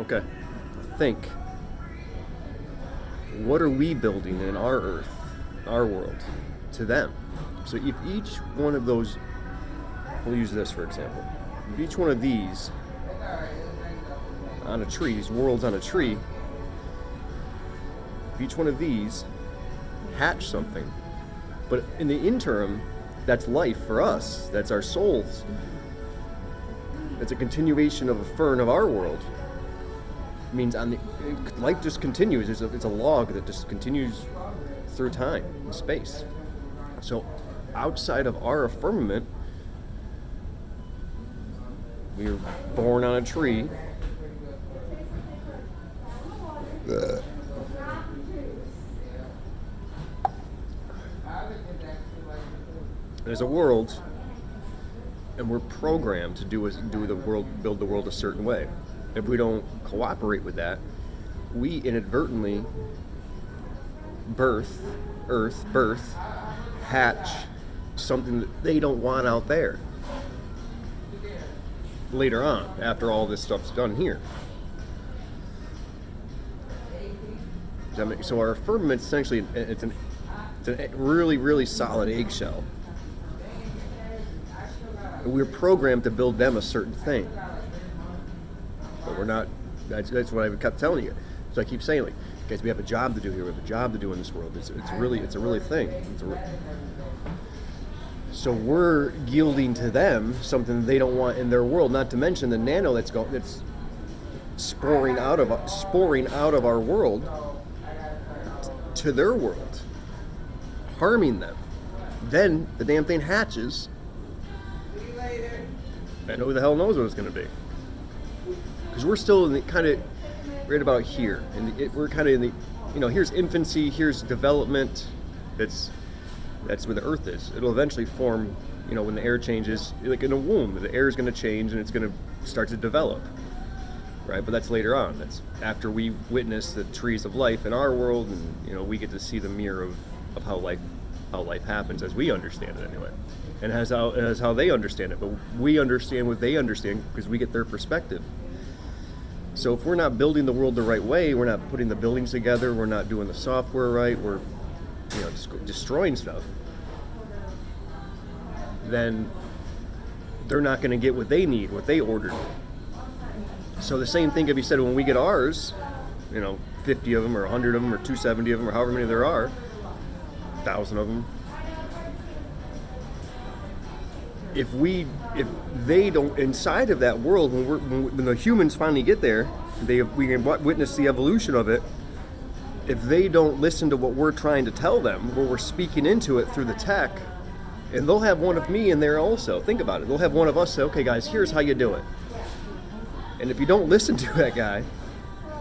Okay, think. What are we building in our earth, our world, to them? So if each one of those, we'll use this for example, if each one of these on a tree, these worlds on a tree, if each one of these hatch something, but in the interim, that's life for us, that's our souls. It's a continuation of a fern of our world. It means life just continues. It's a log that just continues through time and space. So outside of our firmament, we were born on a tree. There's a world, and we're programmed to build the world a certain way. If we don't cooperate with that, we inadvertently birth, hatch something that they don't want out there. Later on, after all this stuff's done here. So our firmament's essentially, it's a really, really solid eggshell. And we're programmed to build them a certain thing. But we're not, that's what I kept telling you. So I keep saying, like, guys, we have a job to do here. We have a job to do in this world. It's a really thing. So we're yielding to them something they don't want in their world. Not to mention the nano that's sporing out of our world to their world, harming them. Then the damn thing hatches, and who the hell knows what it's going to be? Because we're still in the kind of right about here, and we're kind of in the, here's infancy, here's development. That's where the Earth is. It'll eventually form, when the air changes, like in a womb, the air is going to change and it's going to start to develop, right? But that's later on. That's after we witness the trees of life in our world, and we get to see the mirror of how life happens as we understand it anyway, and as how they understand it. But we understand what they understand because we get their perspective. So if we're not building the world the right way, we're not putting the buildings together, we're not doing the software right, we're destroying stuff, then they're not going to get what they need, what they ordered. So the same thing can be said when we get ours, 50 of them or 100 of them or 270 of them or however many there are, 1,000 of them. If they don't, inside of that world, when the humans finally get there, we can witness the evolution of it. If they don't listen to what we're trying to tell them, what we're speaking into it through the tech, and they'll have one of me in there also. Think about it. They'll have one of us say, okay, guys, here's how you do it. And if you don't listen to that guy,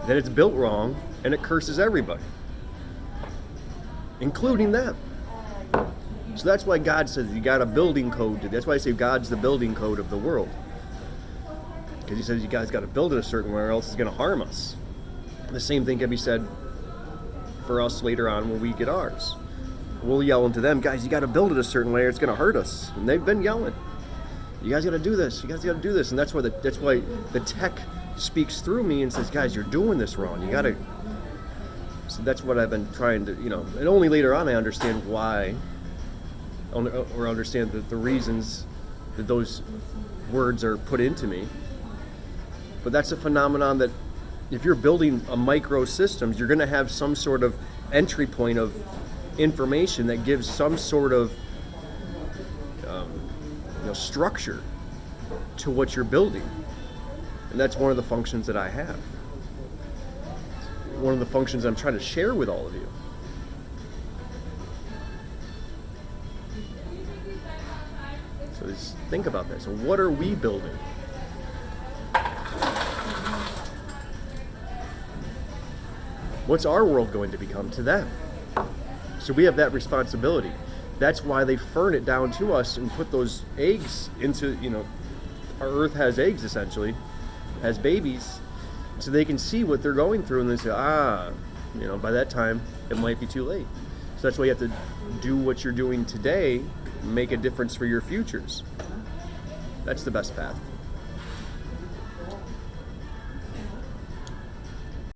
then it's built wrong, and it curses everybody, including them. So that's why God says you got a building code. That's why I say God's the building code of the world. Because he says you guys got to build it a certain way or else it's going to harm us. The same thing can be said for us later on when we get ours. We'll yell into them, guys, you got to build it a certain way or it's going to hurt us. And they've been yelling. You guys got to do this. You guys got to do this. And that's why the tech speaks through me and says, guys, you're doing this wrong. You got to. So that's what I've been trying to, and only later on I understand why, or understand the reasons that those words are put into me. But that's a phenomenon that if you're building a micro systems, you're going to have some sort of entry point of information that gives some sort of structure to what you're building. And that's one of the functions that I have. One of the functions I'm trying to share with all of you. So just think about that. So what are we building? What's our world going to become to them? So we have that responsibility. That's why they fern it down to us and put those eggs into, our earth has eggs essentially, has babies, so they can see what they're going through and they say, by that time it might be too late. So that's why you have to do what you're doing today, make a difference for your futures. That's the best path.